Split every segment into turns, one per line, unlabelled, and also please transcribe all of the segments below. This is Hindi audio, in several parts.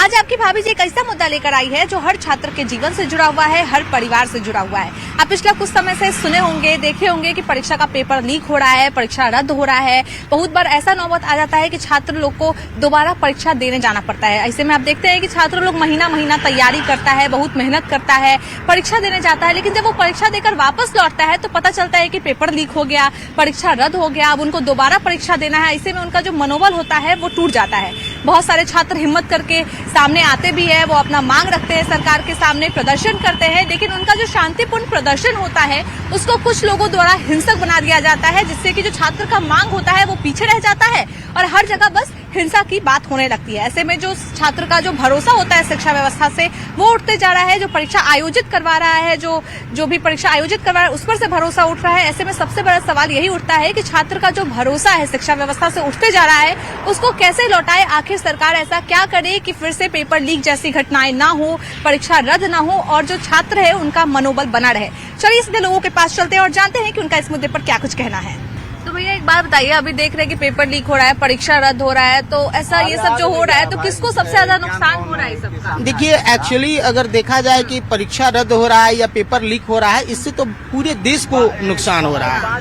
आज आपकी भाभी जी एक ऐसा मुद्दा लेकर आई है जो हर छात्र के जीवन से जुड़ा हुआ है, हर परिवार से जुड़ा हुआ है। आप पिछला कुछ समय से सुने होंगे, देखे होंगे कि परीक्षा का पेपर लीक हो रहा है, परीक्षा रद्द हो रहा है। बहुत बार ऐसा नौबत आ जाता है कि छात्र लोग को दोबारा परीक्षा देने जाना पड़ता है। ऐसे में आप देखते हैं कि छात्र लोग महीना महीना तैयारी करता है, बहुत मेहनत करता है, परीक्षा देने जाता है, लेकिन जब वो परीक्षा देकर वापस लौटता है तो पता चलता है कि पेपर लीक हो गया, परीक्षा रद्द हो गया, अब उनको दोबारा परीक्षा देना है। ऐसे में उनका जो मनोबल होता है वो टूट जाता है। बहुत सारे छात्र हिम्मत करके सामने आते भी है, वो अपना मांग रखते हैं, सरकार के सामने प्रदर्शन करते हैं, लेकिन उनका जो शांतिपूर्ण प्रदर्शन होता है उसको कुछ लोगों द्वारा हिंसक बना दिया जाता है, जिससे कि जो छात्र का मांग होता है वो पीछे रह जाता है और हर जगह बस हिंसा की बात होने लगती है। ऐसे में जो छात्र का जो भरोसा होता है शिक्षा व्यवस्था से वो उठते जा रहा है। जो परीक्षा आयोजित करवा रहा है, जो भी परीक्षा आयोजित करवा रहा है उस पर से भरोसा उठ रहा है। ऐसे में सबसे बड़ा सवाल यही उठता है कि छात्र का जो भरोसा है शिक्षा व्यवस्था से उठते जा रहा है उसको कैसे लौटाए। आखिर सरकार ऐसा क्या करे कि फिर से पेपर लीक जैसी घटनाएं ना हो, परीक्षा रद्द ना हो और जो छात्र है उनका मनोबल बना रहे। चलिए इसलिए लोगों के पास चलते हैं और जानते हैं कि उनका इस मुद्दे पर क्या कुछ कहना है। तो भैया एक बात बताइए, अभी देख रहे हैं कि पेपर लीक हो रहा है, परीक्षा रद्द हो रहा है, तो ऐसा ये सब जो हो रहा है तो किसको सबसे ज्यादा नुकसान हो रहा है सबका?
देखिए, एक्चुअली अगर देखा जाए कि परीक्षा रद्द हो रहा है या पेपर लीक हो रहा है, इससे तो पूरे देश को नुकसान हो रहा है।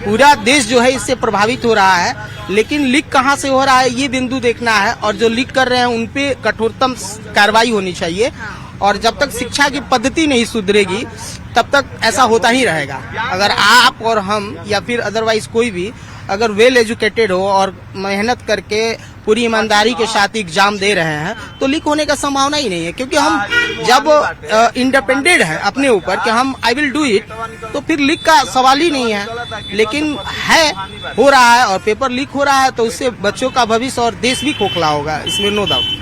पूरा देश जो है इससे प्रभावित हो रहा है। लेकिन लीक कहाँ से हो रहा है ये बिंदु देखना है और जो लीक कर रहे हैं उन पे कठोरतम कार्रवाई होनी चाहिए। और जब तक शिक्षा की पद्धति नहीं सुधरेगी तब तक ऐसा होता ही रहेगा। अगर आप और हम या फिर अदरवाइज कोई भी अगर वेल एजुकेटेड हो और मेहनत करके पूरी ईमानदारी के साथ एग्जाम दे रहे हैं तो लीक होने का संभावना ही नहीं है, क्योंकि हम जब इंडिपेंडेंट हैं अपने ऊपर कि हम आई विल डू इट, तो फिर लीक का सवाल ही नहीं है। लेकिन है, हो रहा है और पेपर लीक हो रहा है तो उससे बच्चों का भविष्य और देश भी खोखला होगा, इसमें नो डाउट।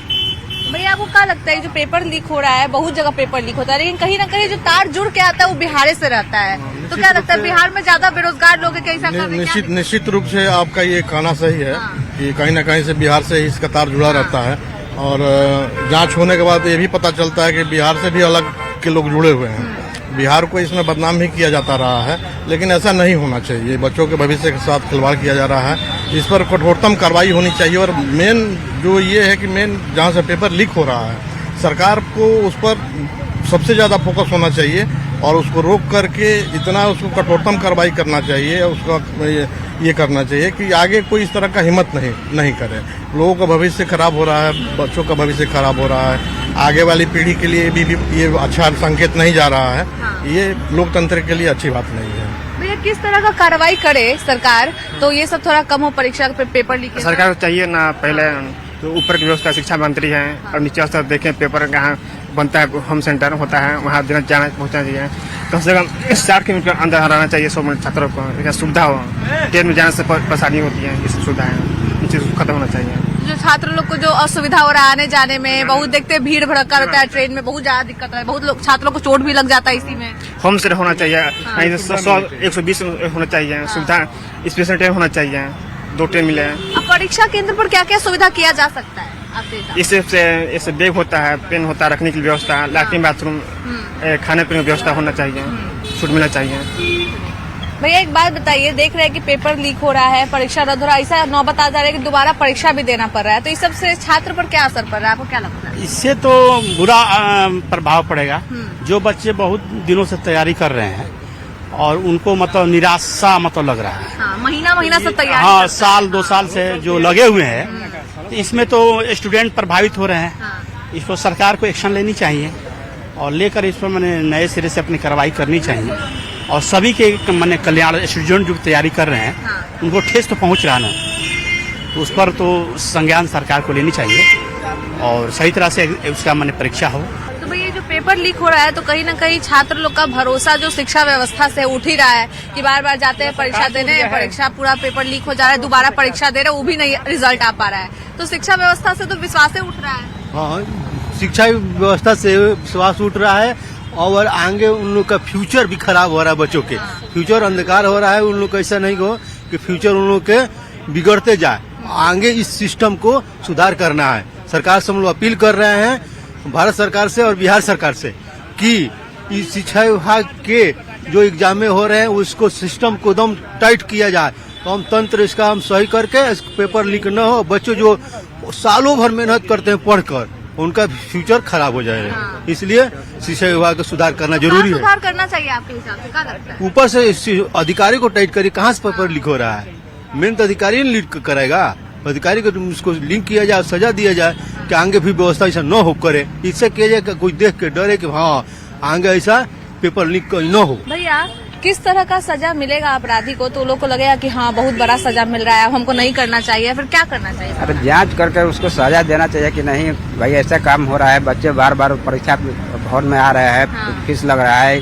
भैया आपको क्या लगता है जो पेपर लीक हो रहा है, बहुत जगह पेपर लीक होता है, लेकिन कहीं ना कहीं जो तार जुड़ के आता है वो बिहार से रहता है, तो क्या लगता है बिहार में ज्यादा बेरोजगार लोग हैं?
निश्चित रूप से आपका ये कहना सही है कि कहीं न कहीं से बिहार से ही इसका तार जुड़ा रहता है। और जांच होने के बाद ये भी पता चलता है कि बिहार से भी अलग के लोग जुड़े हुए हैं। बिहार को इसमें बदनाम भी किया जाता रहा है, लेकिन ऐसा नहीं होना चाहिए। बच्चों के भविष्य के साथ खिलवाड़ किया जा रहा है, इस पर कठोरतम कार्रवाई होनी चाहिए। और मेन जो ये है कि मेन जहाँ से पेपर लीक हो रहा है, सरकार को उस पर सबसे ज़्यादा फोकस होना चाहिए और उसको रोक करके इतना उसको कठोरतम कार्रवाई करना चाहिए। उसका ये करना चाहिए कि आगे कोई इस तरह का हिम्मत नहीं करे। लोगों का भविष्य खराब हो रहा है, बच्चों का भविष्य खराब हो रहा है, आगे वाली पीढ़ी के लिए भी ये अच्छा संकेत नहीं जा रहा है। ये लोकतंत्र के लिए अच्छी बात नहीं है।
भैया किस तरह का कार्रवाई करे सरकार तो ये सब थोड़ा कम हो, परीक्षा पेपर लीक?
सरकार को चाहिए ना, पहले तो ऊपर की व्यवस्था शिक्षा मंत्री है और नीचे स्तर देखें पेपर कहाँ बनता है, होम सेंटर होता है वहाँ जाना पहुँचना चाहिए। कम से कम 60 किलोमीटर अंदर रहना चाहिए 100 मिनट छात्रों को, सुविधा हो। ट्रेन में जाने से परेशानी होती है, ये सुविधा है, ये चीज खत्म होना चाहिए।
जो छात्र लोग को जो असुविधा हो रहा है आने जाने में, बहुत देखते हैं भीड़ भड़का रहता है ट्रेन में, बहुत ज्यादा दिक्कत है, बहुत लोग छात्रों को चोट भी लग जाता है इसी में।
होम सेंटर होना चाहिए, 100-120 होना चाहिए सुविधा, स्पेशल ट्रेन होना चाहिए, 2 ट्रेन मिले।
अब परीक्षा केंद्र पर क्या क्या सुविधा किया जा सकता है?
इससे बैग होता है, पेन होता है, रखने की व्यवस्था, लैट्रिन बाथरूम, खाने पीने की व्यवस्था होना चाहिए, छूट मिलना चाहिए।
भैया एक बात बताइए, देख रहे हैं कि पेपर लीक हो रहा है, परीक्षा रद्द हो रहा है, ऐसा नौबत आ जा रहा है कि दोबारा परीक्षा भी देना पड़ रहा है, तो इस सबसे छात्र पर क्या असर पड़ रहा है, आपको क्या लगता है?
इससे तो बुरा प्रभाव पड़ेगा। जो बच्चे बहुत दिनों से तैयारी कर रहे हैं और उनको मतलब निराशा लग रहा है।
महीना से तैयारी,
हाँ, साल 2 साल से जो लगे हुए हैं, इसमें तो स्टूडेंट प्रभावित हो रहे हैं। इसको सरकार को एक्शन लेनी चाहिए और लेकर इस पर मैंने नए सिरे से अपनी कार्रवाई करनी चाहिए और सभी के मैंने कल्याण, स्टूडेंट जो तैयारी कर रहे हैं उनको ठेस तो पहुंच रहा ना, तो उस पर तो संज्ञान सरकार को लेनी चाहिए और सही तरह से उसका मैंने परीक्षा हो।
तो भैया जो पेपर लीक हो रहा है तो कहीं ना कहीं छात्र लोग का भरोसा जो शिक्षा व्यवस्था से उठ ही रहा है कि बार बार जाते हैं परीक्षा देने, परीक्षा पूरा पेपर लीक हो जा रहा है, दोबारा परीक्षा दे रहे हैं, वो भी नहीं रिजल्ट आ पा रहा है, तो शिक्षा व्यवस्था से तो विश्वास ही उठ रहा है।
हाँ, शिक्षा व्यवस्था से विश्वास उठ रहा है और आगे उन लोग का फ्यूचर भी खराब हो रहा है। बच्चों के फ्यूचर अंधकार हो रहा है। उन लोग को ऐसा नहीं हो कि फ्यूचर उन लोग के बिगड़ते जाए। आगे इस सिस्टम को सुधार करना है। सरकार से हम लोग अपील कर रहे हैं, भारत सरकार से और बिहार सरकार से, कि इस शिक्षा विभाग के जो एग्जाम हो रहे हैं उसको सिस्टम को एकदम टाइट किया जाए, तो हम तंत्र इसका हम सही करके पेपर लीक न हो। बच्चों जो सालों भर मेहनत करते हैं पढ़कर, उनका फ्यूचर खराब हो जाएगा। इसलिए शिक्षा विभाग को सुधार करना जरूरी है।
सुधार करना चाहिए आपके हिसाब से, क्या लगता है?
ऊपर से अधिकारी को टाइट करिए, कहाँ से पेपर लीक हो रहा है? मेन तो अधिकारी ने लीक कराएगा, अधिकारी को उसको लिंक किया जाए, सजा दिया जाए कि आगे भी व्यवस्था ऐसा न हो करे। इससे किया जाए कोई देख के डरे कि हाँ आगे ऐसा पेपर लीक न हो।
भैया किस तरह का सजा मिलेगा अपराधी को तो लोग को लगेगा कि हाँ बहुत बड़ा सजा मिल रहा है, हमको नहीं करना चाहिए, फिर क्या करना चाहिए?
अरे जांच करके उसको सजा देना चाहिए कि नहीं भाई ऐसा काम हो रहा है, बच्चे बार बार परीक्षा हॉल में आ रहे हैं, फीस लग रहा है,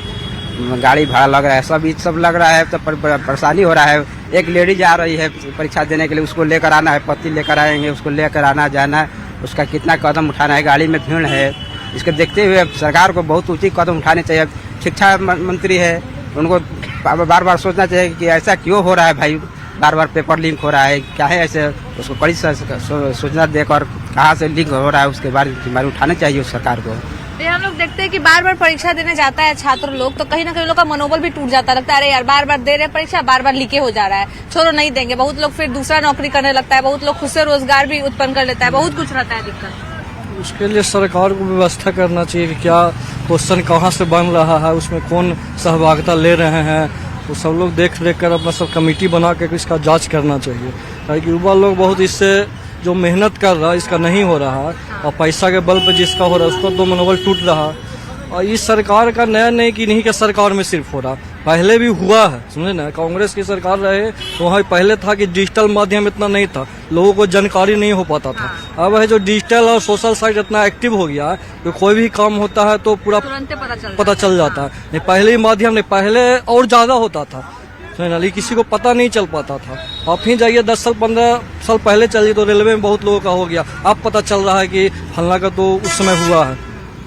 गाड़ी भाड़ा लग रहा है, सब लग रहा है, तो परेशानी हो रहा है। एक लेडीज आ रही है परीक्षा देने के लिए, उसको लेकर आना है, पति लेकर आएंगे, उसको लेकर आना जाना है, उसका कितना कदम उठाना है, गाड़ी में भीड़ है। इसको देखते हुए सरकार को बहुत उचित कदम उठाने चाहिए। शिक्षा मंत्री है, उनको बार बार सोचना चाहिए कि ऐसा क्यों हो रहा है भाई, बार बार पेपर लीक हो रहा है, क्या है ऐसे, उसको कड़ी सूचना देकर कहाँ से लीक हो रहा है उसके बारे में उठाना चाहिए उस सरकार को।
ये हम लोग देखते हैं कि बार बार परीक्षा देने जाता है छात्र लोग, तो कहीं ना कहीं लोग का मनोबल भी टूट जाता है, लगता है अरे यार बार बार दे रहे परीक्षा, बार बार लीके हो जा रहा है, छोड़ो नहीं देंगे। बहुत लोग फिर दूसरा नौकरी करने लगता है, बहुत लोग खुद से रोजगार भी उत्पन्न कर लेता है, बहुत कुछ रहता है दिक्कत।
उसके लिए सरकार को व्यवस्था करना चाहिए कि क्या क्वेश्चन कहाँ से बन रहा है, उसमें कौन सहभागिता ले रहे हैं, तो सब लोग देख कर अपना सब कमेटी बना के इसका जांच करना चाहिए। ताकि युवा लोग बहुत इससे जो मेहनत कर रहा है इसका नहीं हो रहा है, और पैसा के बल पर जिसका हो रहा है उसका तो मनोबल टूट रहा है। और इस सरकार का नया नहीं कि नहीं के सरकार में सिर्फ हो रहा, पहले भी हुआ है, समझे ना। कांग्रेस की सरकार रहे तो वहाँ पहले था कि डिजिटल माध्यम इतना नहीं था, लोगों को जानकारी नहीं हो पाता था। अब है जो डिजिटल और सोशल साइट इतना एक्टिव हो गया है कि कोई भी काम होता है तो पूरा
तुरंत
पता चल जाता है। नहीं पहले ही माध्यम नहीं, पहले और ज्यादा होता था, लेकिन किसी को पता नहीं चल पाता था। आप ही जाइए 10 साल 15 साल पहले चलिए तो रेलवे में बहुत लोगों का हो गया, अब पता चल रहा है कि फलना का तो उस समय हुआ है।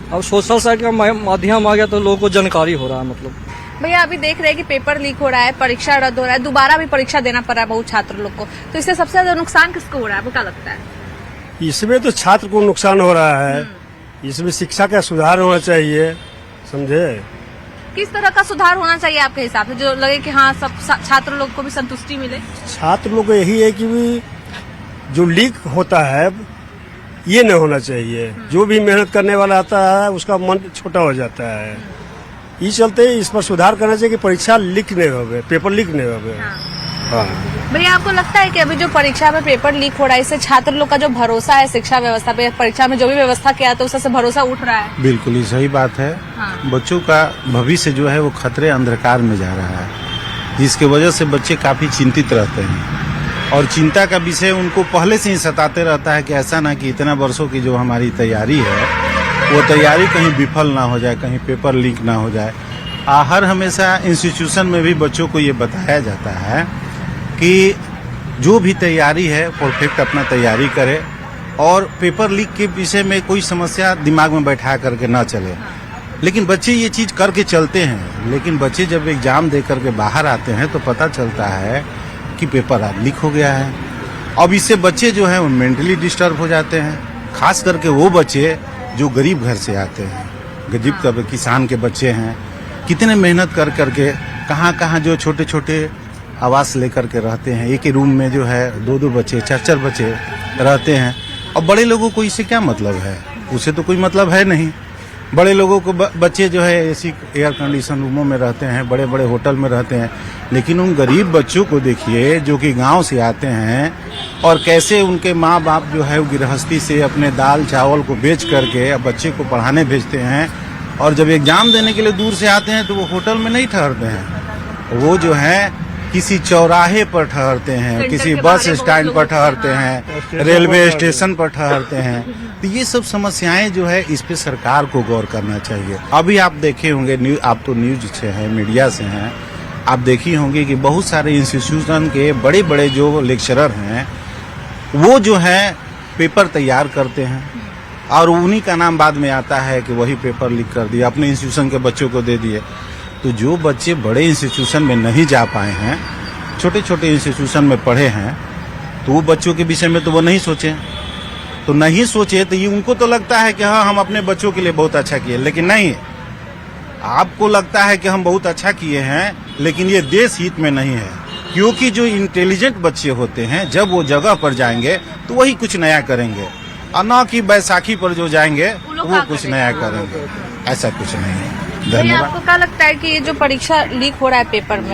अब सोशल साइट का माध्यम आ गया तो लोगों को जानकारी हो रहा है। मतलब
भैया अभी देख रहे हैं कि पेपर लीक हो रहा है, परीक्षा रद्द हो रहा है, दोबारा भी परीक्षा देना पड़ रहा है बहुत छात्र लोग को, तो इससे सबसे ज्यादा नुकसान किसको हो रहा है, आपको क्या लगता है?
इसमें तो छात्र को नुकसान हो रहा है, इसमें शिक्षा का सुधार होना चाहिए, समझे।
किस तरह का सुधार होना चाहिए आपके हिसाब से, जो लगे कि हाँ सब छात्र लोग को भी संतुष्टि मिले?
छात्र लोग को यही है कि जो लीक होता है ये नहीं होना चाहिए। जो भी मेहनत करने वाला आता है उसका मन छोटा हो जाता है। इस चलते इस पर सुधार करना चाहिए कि परीक्षा लीक नहीं होवे, पेपर लीक नहीं होवे। हाँ
भैया आपको लगता है कि अभी जो परीक्षा में पेपर लीक हो रहा है इससे छात्र लोग का जो भरोसा है शिक्षा व्यवस्था पे, परीक्षा में जो भी व्यवस्था किया तो उससे भरोसा उठ रहा है?
बिल्कुल ही सही बात है। बच्चों का भविष्य जो है वो खतरे अंधकार में जा रहा है, जिसके वजह से बच्चे काफी चिंतित रहते हैं और चिंता का विषय उनको पहले से ही सताते रहता है कि ऐसा ना कि इतना वर्षों की जो हमारी तैयारी है वो तैयारी कहीं विफल ना हो जाए, कहीं पेपर लीक ना हो जाए। हर हमेशा इंस्टीट्यूशन में भी बच्चों को ये बताया जाता है कि जो भी तैयारी है परफेक्ट अपना तैयारी करे और पेपर लीक के विषय में कोई समस्या दिमाग में बैठा करके ना चले। लेकिन बच्चे ये चीज करके चलते हैं, लेकिन बच्चे जब एग्जाम दे करके बाहर आते हैं तो पता चलता है कि पेपर आज लीक हो गया है। अब इससे बच्चे जो हैं वो मेंटली डिस्टर्ब हो जाते हैं, खास करके वो बच्चे जो गरीब घर से आते हैं, गरीब किसान के बच्चे हैं, कितने मेहनत कर करके कहाँ जो छोटे छोटे आवास लेकर के रहते हैं, एक ही रूम में जो है 2-2 बच्चे 4-4 बच्चे रहते हैं। और बड़े लोगों को इससे क्या मतलब है, उसे तो कोई मतलब है नहीं। बड़े लोगों को बच्चे जो है एसी एयर कंडीशन रूमों में रहते हैं, बड़े बड़े होटल में रहते हैं, लेकिन उन गरीब बच्चों को देखिए जो कि गांव से आते हैं और कैसे उनके माँ बाप जो है वो गृहस्थी से अपने दाल चावल को बेच करके बच्चे को पढ़ाने भेजते हैं, और जब एग्जाम देने के लिए दूर से आते हैं तो वो होटल में नहीं ठहरते हैं, वो जो है किसी चौराहे पर ठहरते हैं, किसी बस स्टैंड पर ठहरते हैं, रेलवे स्टेशन पर ठहरते हैं। तो ये सब समस्याएं जो है इस पे सरकार को गौर करना चाहिए। अभी आप देखे होंगे, आप तो न्यूज से हैं, मीडिया से हैं, आप देखी होंगे कि बहुत सारे इंस्टीट्यूशन के बड़े बड़े जो लेक्चरर हैं वो जो है पेपर तैयार करते हैं और उन्हीं का नाम बाद में आता है कि वही पेपर लीक कर दिया, अपने इंस्टीट्यूशन के बच्चों को दे दिए। तो जो बच्चे बड़े इंस्टीट्यूशन में नहीं जा पाए हैं, छोटे छोटे इंस्टीट्यूशन में पढ़े हैं, तो वो बच्चों के विषय में तो वो नहीं सोचे। तो नहीं सोचे तो ये उनको तो लगता है कि हाँ हम अपने बच्चों के लिए बहुत अच्छा किए, लेकिन नहीं, आपको लगता है कि हम बहुत अच्छा किए हैं लेकिन ये देश हित में नहीं है। क्योंकि जो इंटेलिजेंट बच्चे होते हैं जब वो जगह पर जाएंगे तो वही कुछ नया करेंगे। और न कि बैसाखी पर जो जाएंगे
लोग
वो
क्या
कुछ
करेंगे?
नया करेंगे, ऐसा कुछ नहीं है।
भैया
धन्यवाद।
आपको क्या लगता है कि ये जो परीक्षा लीक हो रहा है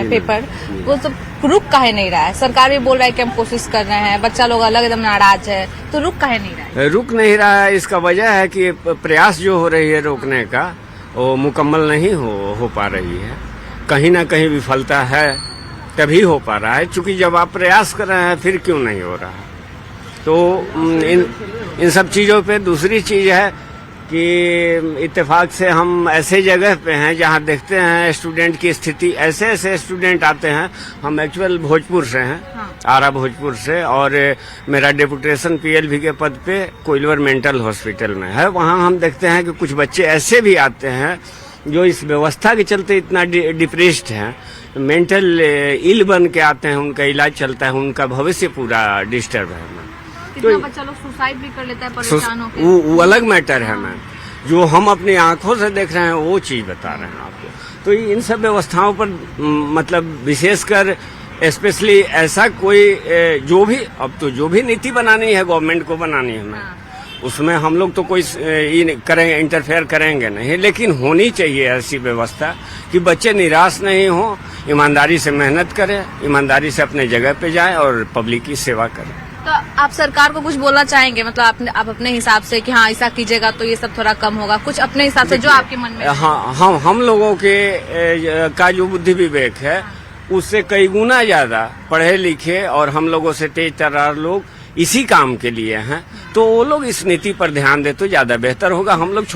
पेपर वो सब रुक काहे नहीं रहा है? सरकार भी बोल रहा है कि हम कोशिश कर रहे हैं, बच्चा लोग अलग एकदम नाराज है, तो रुक काहे नहीं रहा है?
रुक नहीं रहा है, इसका वजह है कि प्रयास जो हो रही है रोकने का वो मुकम्मल नहीं हो पा रही है। कहीं ना कहीं विफलता है तभी हो पा रहा है, क्योंकि जब आप प्रयास कर रहे हैं फिर क्यों नहीं हो रहा। तो इन सब चीज़ों पे दूसरी चीज़ है कि इत्तेफाक से हम ऐसे जगह पे हैं जहां देखते हैं स्टूडेंट की स्थिति, ऐसे स्टूडेंट आते हैं। हम एक्चुअल भोजपुर से हैं, आरा भोजपुर से, और मेरा डेपुटेशन पीएलवी के पद पे कोइलवर मेंटल हॉस्पिटल में है। वहां हम देखते हैं कि कुछ बच्चे ऐसे भी आते हैं जो इस व्यवस्था के चलते इतना डिप्रेस्ड हैं, मेंटल इल बन के आते हैं, उनका इलाज चलता है, उनका भविष्य पूरा डिस्टर्ब है।
कितना बच्चा लोग सुसाइड भी कर लेता है परेशान होकर।
वो अलग मैटर है मैम, जो हम अपनी आंखों से देख रहे हैं वो चीज बता रहे हैं आपको। तो इन सब व्यवस्थाओं पर मतलब विशेषकर स्पेशली ऐसा कोई जो भी नीति बनानी है गवर्नमेंट को बनानी है मैम, उसमें हम लोग तो कोई इंटरफेयर करेंगे नहीं, लेकिन होनी चाहिए ऐसी व्यवस्था कि बच्चे निराश नहीं हो, ईमानदारी से मेहनत करें, ईमानदारी से अपने जगह पे जाएं और पब्लिक की सेवा करें।
तो आप सरकार को कुछ बोलना चाहेंगे, मतलब आप अपने हिसाब से कि हाँ ऐसा कीजिएगा तो ये सब थोड़ा कम होगा, कुछ अपने हिसाब से जो आपके मन में?
हाँ, हम लोगों के का जो बुद्धि विवेक है उससे कई गुना ज्यादा पढ़े लिखे और हम लोगों से तेज तर्रार लोग इसी काम के लिए हैं, तो वो लोग इस नीति पर ध्यान दे तो ज्यादा बेहतर होगा। हम लोग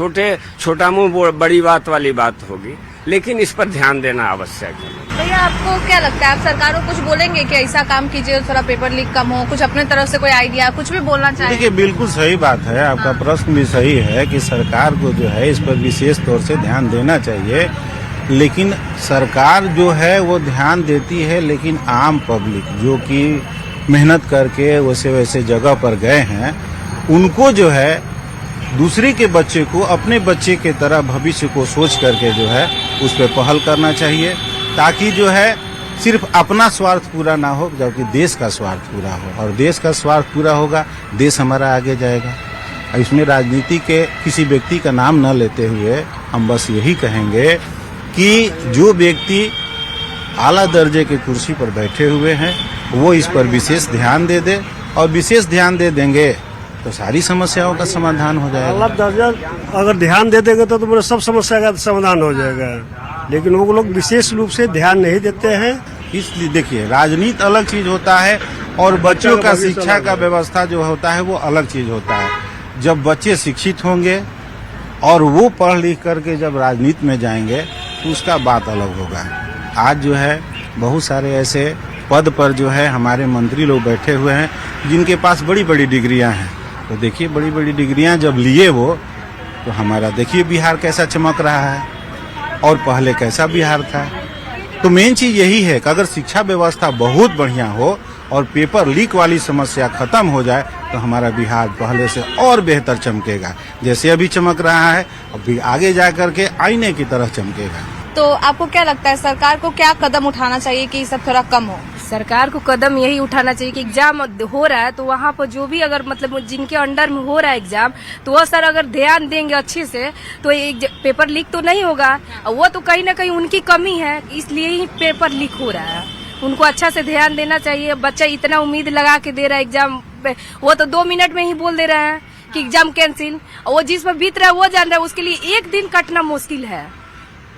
छोटा मुंह बड़ी बात वाली बात होगी, लेकिन इस पर ध्यान देना आवश्यक है।
भैया आपको क्या लगता है, आप सरकार को कुछ बोलेंगे कि ऐसा काम कीजिए थोड़ा पेपर लीक कम हो, कुछ अपने तरफ से कोई आइडिया कुछ भी बोलना चाहेंगे?
देखिए बिल्कुल सही बात है, आपका प्रश्न भी सही है कि सरकार को जो है इस पर विशेष तौर से ध्यान देना चाहिए, लेकिन सरकार जो है वो ध्यान देती है, लेकिन आम पब्लिक जो कि मेहनत करके वैसे जगह पर गए हैं, उनको जो है दूसरे के बच्चे को अपने बच्चे के तरह भविष्य को सोच करके जो है उस पर पहल करना चाहिए, ताकि जो है सिर्फ अपना स्वार्थ पूरा ना हो जबकि देश का स्वार्थ पूरा हो, और देश का स्वार्थ पूरा होगा देश हमारा आगे जाएगा। इसमें राजनीति के किसी व्यक्ति का नाम न लेते हुए हम बस यही कहेंगे कि जो व्यक्ति आला दर्जे के कुर्सी पर बैठे हुए हैं वो इस पर विशेष ध्यान दे, और विशेष ध्यान दे देंगे तो सारी समस्याओं का समाधान हो जाएगा।
आला दर्जा अगर ध्यान दे देंगे तो मेरे सब समस्या का समाधान हो जाएगा, लेकिन वो लोग विशेष रूप से ध्यान नहीं देते हैं।
इसलिए देखिए राजनीति अलग चीज होता है और बच्चों का शिक्षा का व्यवस्था जो होता है वो अलग चीज होता है। जब बच्चे शिक्षित होंगे और वो पढ़ लिख करके जब राजनीति में जाएंगे तो उसका बात अलग होगा। आज जो है बहुत सारे ऐसे पद पर जो है हमारे मंत्री लोग बैठे हुए हैं जिनके पास बड़ी बड़ी डिग्रियां हैं, तो देखिए बड़ी बड़ी डिग्रियां जब लिए वो तो हमारा देखिए बिहार कैसा चमक रहा है और पहले कैसा बिहार था। तो मेन चीज यही है कि अगर शिक्षा व्यवस्था बहुत बढ़िया हो और पेपर लीक वाली समस्या खत्म हो जाए तो हमारा बिहार पहले से और बेहतर चमकेगा, जैसे अभी चमक रहा है अभी आगे जा करके आईने की तरह चमकेगा।
तो आपको क्या लगता है सरकार को क्या कदम उठाना चाहिए कि ये सब थोड़ा कम हो?
सरकार को कदम यही उठाना चाहिए कि एग्जाम हो रहा है तो वहाँ पर जो भी अगर मतलब जिनके अंडर में हो रहा है एग्जाम, तो वो सर अगर ध्यान देंगे अच्छे से तो पेपर लीक तो नहीं होगा। वो तो कहीं ना कहीं उनकी कमी है, इसलिए ही पेपर लीक हो रहा है। उनको अच्छा से ध्यान देना चाहिए। बच्चा इतना उम्मीद लगा के दे रहा है एग्जाम, वो तो 2 मिनट में ही बोल दे रहे हैं कि एग्जाम कैंसिल। वो जिस पर बीत रहा है वो जान रहा है, उसके लिए एक दिन कटना मुश्किल है।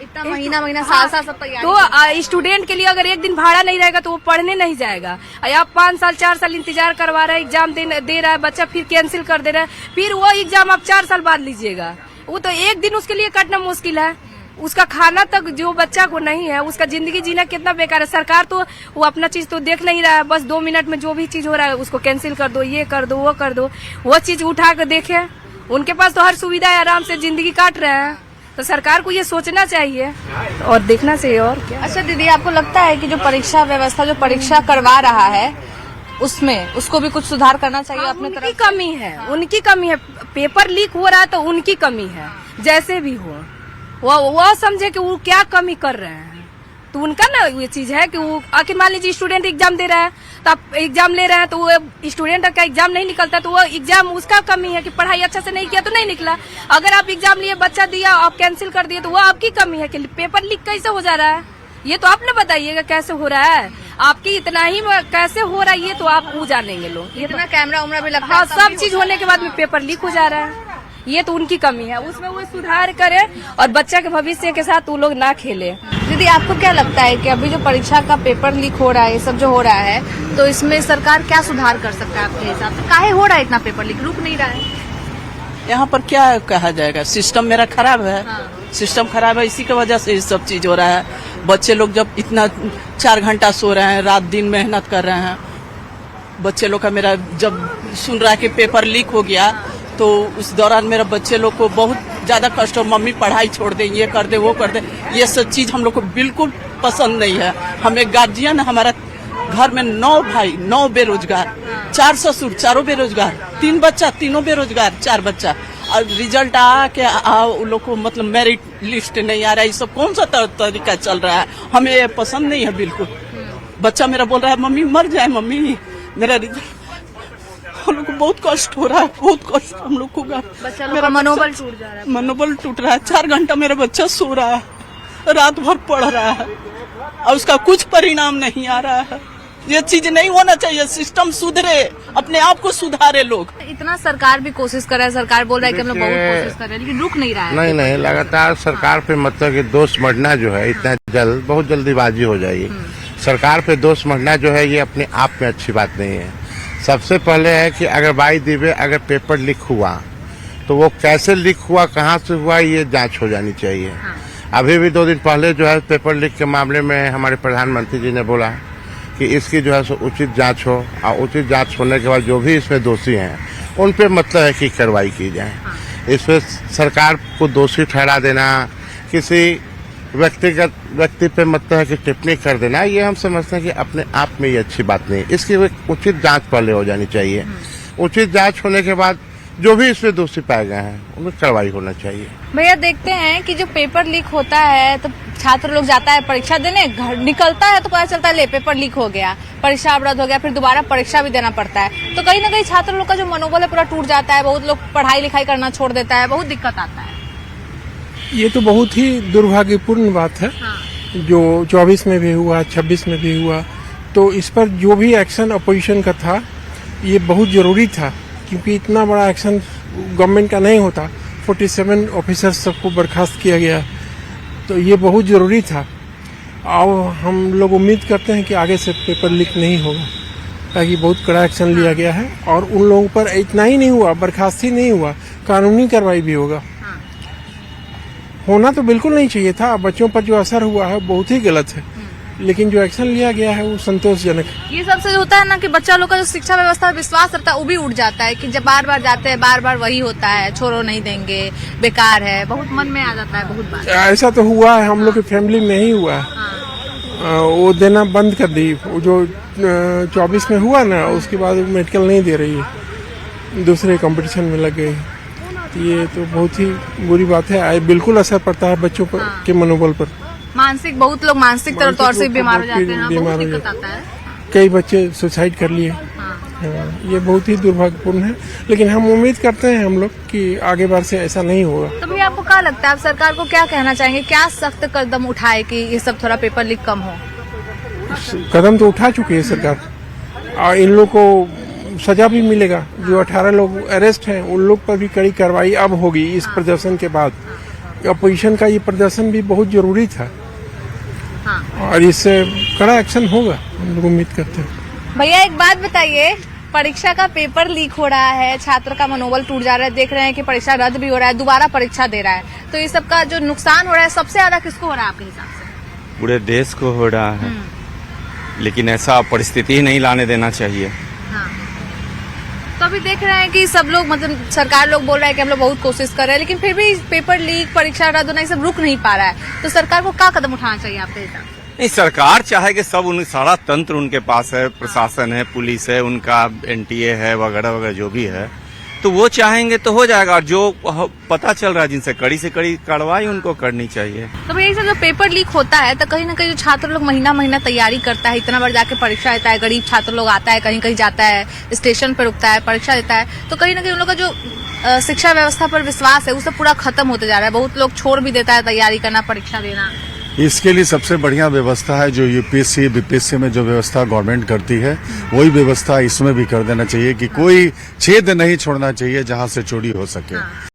इतना महीना साल सब तैयारी।
तो स्टूडेंट के लिए अगर एक दिन भाड़ा नहीं रहेगा तो वो पढ़ने नहीं जाएगा। आप 5 साल 4 साल इंतजार करवा रहे हैं, एग्जाम दे रहा है बच्चा, फिर कैंसिल कर दे रहा है, फिर वो एग्जाम आप 4 साल बाद लीजिएगा। वो तो एक दिन उसके लिए कटना मुश्किल है। उसका खाना तक जो बच्चा को नहीं है, उसका जिंदगी जीना कितना बेकार है। सरकार तो वो अपना चीज तो देख नहीं रहा है, बस 2 मिनट में जो भी चीज हो रहा है उसको कैंसिल कर दो, ये कर दो, वो कर दो। वो चीज उठा कर देखे, उनके पास तो हर सुविधा है, आराम से जिंदगी काट रहे हैं। तो सरकार को ये सोचना चाहिए और देखना चाहिए। और क्या?
अच्छा दीदी, आपको लगता है कि जो परीक्षा व्यवस्था जो परीक्षा करवा रहा है उसमें उसको भी कुछ सुधार करना चाहिए? अपने तरफ
उनकी कमी है, उनकी कमी है। पेपर लीक हो रहा है तो उनकी कमी है, जैसे भी हो वो समझे कि वो क्या कमी कर रहे हैं। तो उनका ना ये चीज है कि वो आखिर मान लीजिए स्टूडेंट एग्जाम दे रहा है, तो आप एग्जाम ले रहे हैं, तो वो स्टूडेंट का एग्जाम नहीं निकलता, तो वो एग्जाम उसका कमी है कि पढ़ाई अच्छा से नहीं किया तो नहीं निकला। अगर आप एग्जाम लिए, बच्चा दिया, आप कैंसिल कर दिए, तो वो आपकी कमी है कि पेपर लीक कैसे हो जा रहा है। ये तो आपने बताइएगा कैसे हो रहा है, आपकी इतना ही कैसे हो रहा है, ये तो आप वो जानेंगे लोग।
इतना कैमरा उमरा भी लगता है,
हाँ, सब चीज होने के बाद में पेपर लीक हो जा रहा है, ये तो उनकी कमी है। उसमें वो सुधार करे और बच्चा के भविष्य के साथ वो लोग ना खेले।
दीदी आपको क्या लगता है कि अभी जो परीक्षा का पेपर लीक हो रहा है, ये सब जो हो रहा है, तो इसमें सरकार क्या सुधार कर सकता है आपके हिसाब से? काहे हो रहा है इतना पेपर लीक, रुक नहीं रहा है?
यहाँ पर क्या कहा जाएगा, सिस्टम मेरा खराब है।
हाँ।
सिस्टम खराब है, इसी की वजह से ये सब चीज हो रहा है। बच्चे लोग जब इतना 4 घंटा सो रहे हैं, रात दिन मेहनत कर रहे हैं, बच्चे लोग का मेरा जब सुन रहा है कि पेपर लीक हो गया, तो उस दौरान मेरा बच्चे लोग को बहुत ज्यादा कष्ट हो। मम्मी पढ़ाई छोड़ दे, ये कर दे, वो कर दे, ये सब चीज हम लोग को बिल्कुल पसंद नहीं है। हमें गार्जियन, हमारा घर में 9 भाई, 9 बेरोजगार, 4 ससुर, 4 बेरोजगार, 3 बच्चा, तीनों बेरोजगार, 4 बच्चा, और रिजल्ट आ के उन लोग को मतलब मेरिट लिस्ट नहीं आ रहा है। ये सब कौन सा तरीका चल रहा है, हमें ये पसंद नहीं है बिल्कुल। बच्चा मेरा बोल रहा है मम्मी मर जाए, मम्मी मेरा रिजल्ट, हम लोग को बहुत कष्ट हो रहा है, बहुत कष्ट हम लोग को।
मेरा मनोबल टूट जा रहा है,
मनोबल टूट रहा है। 4 घंटा मेरा बच्चा सो रहा है, रात भर पढ़ रहा है, और उसका कुछ परिणाम नहीं आ रहा है। ये चीज नहीं होना चाहिए, सिस्टम सुधरे, अपने आप को सुधारे लोग।
इतना सरकार भी कोशिश कर रहा है, सरकार बोल रहा है कि हम लोग बहुत कोशिश कर रहे हैं, लेकिन रुक नहीं रहा है।
नहीं, लगातार सरकार पे मतलब कि दोष मढ़ना जो है इतना जल्द, बहुत जल्दीबाजी हो जाएगी। सरकार पे दोष मढ़ना जो है ये अपने आप में अच्छी बात नहीं है। सबसे पहले है कि अगर बाई दिवे अगर पेपर लीक हुआ तो वो कैसे लीक हुआ, कहाँ से हुआ, ये जांच हो जानी चाहिए। अभी भी 2 दिन पहले जो है पेपर लीक के मामले में हमारे प्रधानमंत्री जी ने बोला कि इसकी जो है सो उचित जांच हो, और उचित जांच होने के बाद जो भी इसमें दोषी हैं उन पे मतलब है कि कार्रवाई की जाए। इसमें सरकार को दोषी ठहरा देना, किसी व्यक्ति पे मतलब है कि टिप्पणी कर देना, ये हम समझते हैं कि अपने आप में ये अच्छी बात नहीं। इसकी उचित जांच पहले हो जानी चाहिए। उचित जांच होने के बाद जो भी इसमें दोषी पाए गए हैं उनमें कार्रवाई होना चाहिए।
भैया देखते हैं कि जो पेपर लीक होता है तो छात्र लोग जाता है परीक्षा देने, घर निकलता है तो पता चलता है ले पेपर लीक हो गया, परीक्षा अवरुद्ध हो गया, फिर दोबारा परीक्षा भी देना पड़ता है। तो कहीं ना कहीं छात्र लोग का जो मनोबल है पूरा टूट जाता है, बहुत लोग पढ़ाई लिखाई करना छोड़ देता है, बहुत दिक्कत आता है।
ये तो बहुत ही दुर्भाग्यपूर्ण बात है। जो 24 में भी हुआ, 26 में भी हुआ, तो इस पर जो भी एक्शन अपोजिशन का था ये बहुत जरूरी था, क्योंकि इतना बड़ा एक्शन गवर्नमेंट का नहीं होता। 47 ऑफिसर्स सबको बर्खास्त किया गया, तो ये बहुत जरूरी था। और हम लोग उम्मीद करते हैं कि आगे से पेपर लीक नहीं होगा, ताकि बहुत कड़ा एक्शन लिया गया है। और उन लोगों पर इतना ही नहीं हुआ, बर्खास्ती नहीं हुआ, कानूनी कार्रवाई भी होगा। होना तो बिल्कुल नहीं चाहिए था। बच्चों पर जो असर हुआ है बहुत ही गलत है, लेकिन जो एक्शन लिया गया है वो संतोषजनक है।
ये सबसे होता है ना कि बच्चा लोग का जो शिक्षा व्यवस्था में विश्वास रहता है वो भी उठ जाता है कि जब बार बार जाते हैं बार बार वही होता है, छोड़ो नहीं देंगे, बेकार है, बहुत मन में आ जाता है बहुत बार।
ऐसा तो हुआ है, हम लोग की फैमिली में ही हुआ है। वो देना बंद कर दी, वो जो 24 में हुआ ना, उसके बाद मेडिकल नहीं दे रही है, दूसरे कंपटीशन में लग गई। ये तो बहुत ही बुरी बात है, बिल्कुल असर पड़ता है बच्चों पर के मनोबल पर।
मानसिक, बहुत लोग मानसिक तौर से बीमार हो जाते हैं, बहुत दिक्कत आता है।
कई बच्चे सुसाइड कर लिए। ये बहुत ही दुर्भाग्यपूर्ण है, लेकिन हम उम्मीद करते हैं हम लोग कि आगे बार से ऐसा नहीं होगा।
तो भैया आपको क्या लगता है, आप सरकार को क्या कहना चाहेंगे, क्या सख्त कदम उठाए कि ये सब थोड़ा पेपर लीक कम हो?
कदम तो उठा चुकी है सरकार, और इन लोग को सजा भी मिलेगा। जो 18 लोग अरेस्ट हैं उन लोग पर भी कड़ी कार्रवाई अब होगी इस प्रदर्शन के बाद। अपोजिशन का ये प्रदर्शन भी बहुत जरूरी था, और इससे कड़ा एक्शन होगा, हम लोग उम्मीद करते हैं।
भैया एक बात बताइए, परीक्षा का पेपर लीक हो रहा है, छात्र का मनोबल टूट जा रहा है, देख रहे हैं कि परीक्षा रद्द भी हो रहा है, दोबारा परीक्षा दे रहा है, तो ये सब का जो नुकसान हो रहा है सबसे ज्यादा किसको हो रहा है आपके हिसाब से?
पूरे देश को हो रहा है, लेकिन ऐसा परिस्थिति ही नहीं लाने देना चाहिए।
तो अभी देख रहे हैं कि सब लोग मतलब सरकार लोग बोल रहे हैं कि हम लोग बहुत कोशिश कर रहे हैं, लेकिन फिर भी पेपर लीक, परीक्षा रद्द होना, ये सब रुक नहीं पा रहा है। तो सरकार को क्या कदम उठाना चाहिए आपके हिसाब से?
नहीं, सरकार चाहे कि सब सारा तंत्र उनके पास है, प्रशासन है, पुलिस है, उनका NTA है, वगैरह वगैरह जो भी है, तो वो चाहेंगे तो हो जाएगा। और जो पता चल रहा है जिनसे कड़ी से कड़ी कार्रवाई उनको करनी चाहिए।
तो भैया से जो पेपर लीक होता है तो कहीं ना कहीं जो छात्र लोग महीना महीना तैयारी करता है, इतना बार जाके परीक्षा देता है, गरीब छात्र लोग आता है, कहीं कहीं जाता है, स्टेशन पर रुकता है, परीक्षा देता है, तो कहीं ना कहीं उन लोग का जो शिक्षा व्यवस्था पर विश्वास है वो सब पूरा खत्म होते जा रहा है। बहुत लोग छोड़ भी देता है तैयारी करना, परीक्षा देना।
इसके लिए सबसे बढ़िया व्यवस्था है जो यूपीएससी बीपीएससी में जो व्यवस्था गवर्नमेंट करती है, वही व्यवस्था इसमें भी कर देना चाहिए कि कोई छेद नहीं छोड़ना चाहिए जहां से चोरी हो सके।